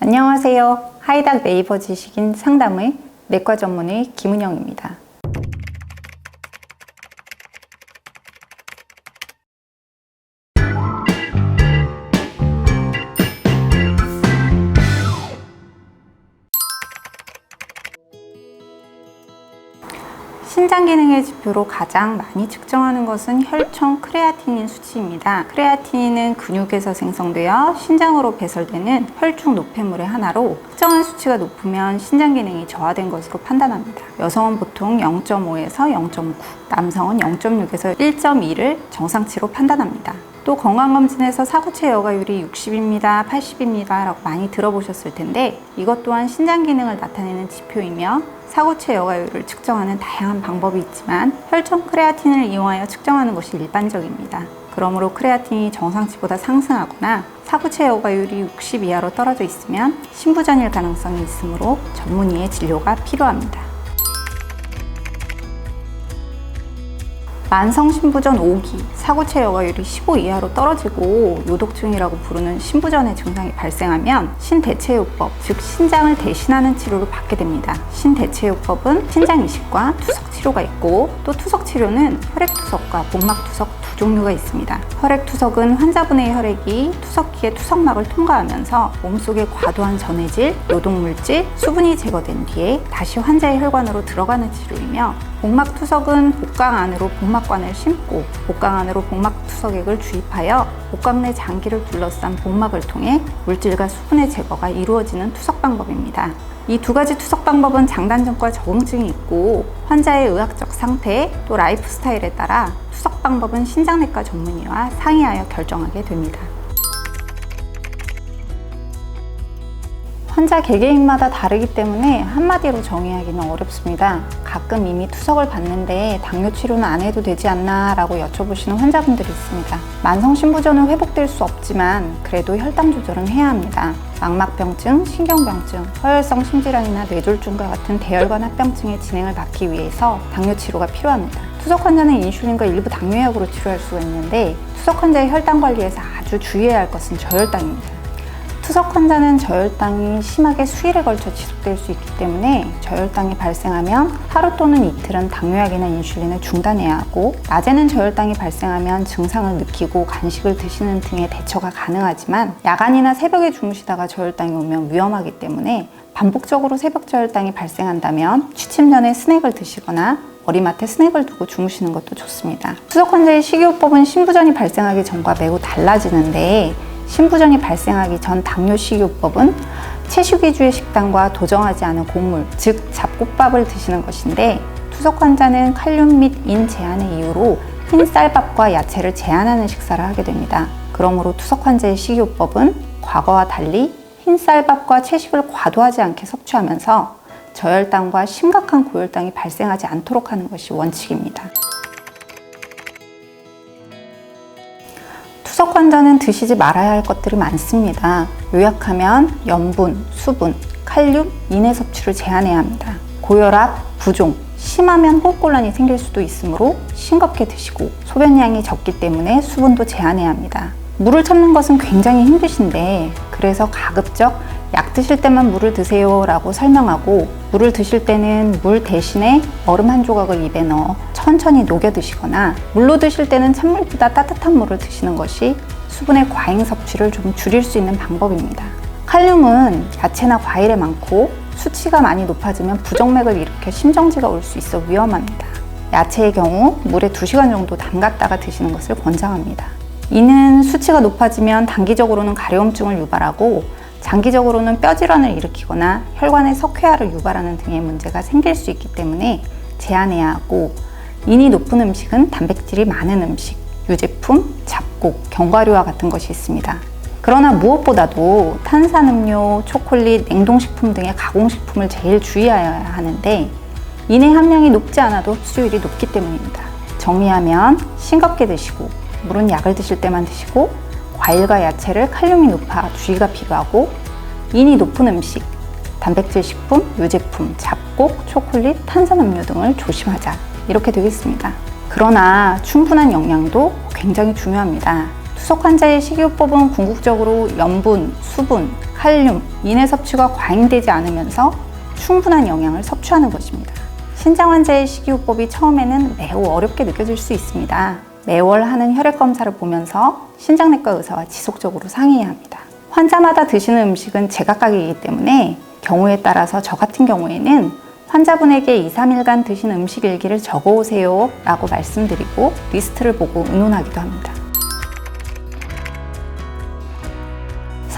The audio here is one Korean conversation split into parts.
안녕하세요. 하이닥 네이버 지식인 상담의 내과 전문의 김은영입니다. 신장 기능의 지표로 가장 많이 측정하는 것은 혈청 크레아티닌 수치입니다. 크레아티닌은 근육에서 생성되어 신장으로 배설되는 혈중 노폐물의 하나로 특정한 수치가 높으면 신장 기능이 저하된 것으로 판단합니다. 여성은 보통 0.5에서 0.9, 남성은 0.6에서 1.2를 정상치로 판단합니다. 또 건강검진에서 사구체 여과율이 60입니다, 80입니다 라고 많이 들어보셨을 텐데 이것 또한 신장 기능을 나타내는 지표이며 사구체 여과율을 측정하는 다양한 방법이 있지만 혈청 크레아틴을 이용하여 측정하는 것이 일반적입니다. 그러므로 크레아틴이 정상치보다 상승하거나 사구체 여과율이 60 이하로 떨어져 있으면 신부전일 가능성이 있으므로 전문의의 진료가 필요합니다. 만성 신부전 5기, 사구체 여과율이 15 이하로 떨어지고 요독증이라고 부르는 신부전의 증상이 발생하면 신대체요법, 즉 신장을 대신하는 치료를 받게 됩니다. 신대체요법은 신장 이식과 투석 치료가 있고 또 투석 치료는 혈액투석과 복막투석 두 종류가 있습니다. 혈액투석은 환자분의 혈액이 투석기의 투석막을 통과하면서 몸속에 과도한 전해질, 요독물질, 수분이 제거된 뒤에 다시 환자의 혈관으로 들어가는 치료이며 복막투석은 복강 안으로 복막관을 심고 복강 안으로 복막투석액을 주입하여 복강 내 장기를 둘러싼 복막을 통해 물질과 수분의 제거가 이루어지는 투석 방법입니다. 이 두 가지 투석 방법은 장단점과 적응증이 있고 환자의 의학적 상태 또 라이프 스타일에 따라 투석 방법은 신장내과 전문의와 상의하여 결정하게 됩니다. 환자 개개인마다 다르기 때문에 한마디로 정의하기는 어렵습니다. 가끔 이미 투석을 받는데 당뇨 치료는 안 해도 되지 않나 라고 여쭤보시는 환자분들이 있습니다. 만성 신부전은 회복될 수 없지만 그래도 혈당 조절은 해야 합니다. 망막병증, 신경병증, 허혈성 심질환이나 뇌졸중과 같은 대혈관 합병증의 진행을 막기 위해서 당뇨 치료가 필요합니다. 투석 환자는 인슐린과 일부 당뇨약으로 치료할 수가 있는데 투석 환자의 혈당 관리에서 아주 주의해야 할 것은 저혈당입니다. 투석 환자는 저혈당이 심하게 수일에 걸쳐 지속될 수 있기 때문에 저혈당이 발생하면 하루 또는 이틀은 당뇨약이나 인슐린을 중단해야 하고 낮에는 저혈당이 발생하면 증상을 느끼고 간식을 드시는 등의 대처가 가능하지만 야간이나 새벽에 주무시다가 저혈당이 오면 위험하기 때문에 반복적으로 새벽 저혈당이 발생한다면 취침 전에 스낵을 드시거나 머리맡에 스낵을 두고 주무시는 것도 좋습니다. 투석 환자의 식이요법은 신부전이 발생하기 전과 매우 달라지는데 신부전이 발생하기 전 당뇨 식이요법은 채식 위주의 식단과 도정하지 않은 곡물, 즉 잡곡밥을 드시는 것인데 투석 환자는 칼륨 및 인 제한의 이유로 흰 쌀밥과 야채를 제한하는 식사를 하게 됩니다. 그러므로 투석 환자의 식이요법은 과거와 달리 흰 쌀밥과 채식을 과도하지 않게 섭취하면서 저혈당과 심각한 고혈당이 발생하지 않도록 하는 것이 원칙입니다. 투석 환자는 드시지 말아야 할 것들이 많습니다. 요약하면 염분, 수분, 칼륨, 인의 섭취를 제한해야 합니다. 고혈압, 부종, 심하면 호흡곤란이 생길 수도 있으므로 싱겁게 드시고 소변량이 적기 때문에 수분도 제한해야 합니다. 물을 참는 것은 굉장히 힘드신데 그래서 가급적 약 드실 때만 물을 드세요 라고 설명하고 물을 드실 때는 물 대신에 얼음 한 조각을 입에 넣어 천천히 녹여 드시거나 물로 드실 때는 찬물보다 따뜻한 물을 드시는 것이 수분의 과잉 섭취를 좀 줄일 수 있는 방법입니다. 칼륨은 야채나 과일에 많고 수치가 많이 높아지면 부정맥을 일으켜 심정지가 올 수 있어 위험합니다. 야채의 경우 물에 2시간 정도 담갔다가 드시는 것을 권장합니다. 이는 수치가 높아지면 단기적으로는 가려움증을 유발하고 장기적으로는 뼈질환을 일으키거나 혈관의 석회화를 유발하는 등의 문제가 생길 수 있기 때문에 제한해야 하고 인이 높은 음식은 단백질이 많은 음식, 유제품, 잡곡, 견과류와 같은 것이 있습니다. 그러나 무엇보다도 탄산음료, 초콜릿, 냉동식품 등의 가공식품을 제일 주의해야 하는데 인의 함량이 높지 않아도 흡수율이 높기 때문입니다. 정리하면 싱겁게 드시고 물은 약을 드실 때만 드시고 과일과 야채를 칼륨이 높아 주의가 필요하고 인이 높은 음식, 단백질 식품, 유제품, 잡곡, 초콜릿, 탄산음료 등을 조심하자 이렇게 되겠습니다. 그러나 충분한 영양도 굉장히 중요합니다. 투석 환자의 식이요법은 궁극적으로 염분, 수분, 칼륨, 인의 섭취가 과잉되지 않으면서 충분한 영양을 섭취하는 것입니다. 신장 환자의 식이요법이 처음에는 매우 어렵게 느껴질 수 있습니다. 매월 하는 혈액 검사를 보면서 신장내과 의사와 지속적으로 상의해야 합니다. 환자마다 드시는 음식은 제각각이기 때문에 경우에 따라서 저 같은 경우에는 환자분에게 2, 3일간 드신 음식 일기를 적어오세요 라고 말씀드리고 리스트를 보고 의논하기도 합니다.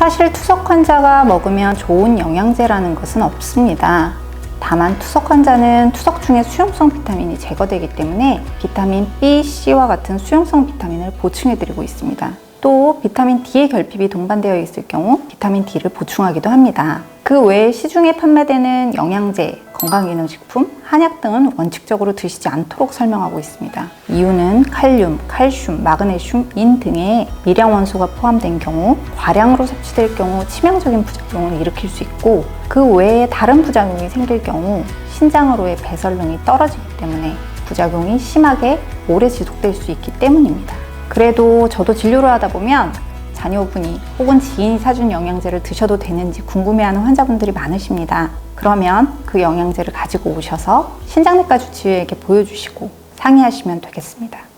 사실 투석 환자가 먹으면 좋은 영양제라는 것은 없습니다. 다만 투석 환자는 투석 중에 수용성 비타민이 제거되기 때문에 비타민 B, C와 같은 수용성 비타민을 보충해드리고 있습니다. 또 비타민 D의 결핍이 동반되어 있을 경우 비타민 D를 보충하기도 합니다. 그 외에 시중에 판매되는 영양제, 건강기능식품, 한약 등은 원칙적으로 드시지 않도록 설명하고 있습니다. 이유는 칼륨, 칼슘, 마그네슘, 인 등의 미량 원소가 포함된 경우 과량으로 섭취될 경우 치명적인 부작용을 일으킬 수 있고 그 외에 다른 부작용이 생길 경우 신장으로의 배설능이 떨어지기 때문에 부작용이 심하게 오래 지속될 수 있기 때문입니다. 그래도 저도 진료를 하다 보면 자녀분이 혹은 지인이 사준 영양제를 드셔도 되는지 궁금해하는 환자분들이 많으십니다. 그러면 그 영양제를 가지고 오셔서 신장내과 주치의에게 보여주시고 상의하시면 되겠습니다.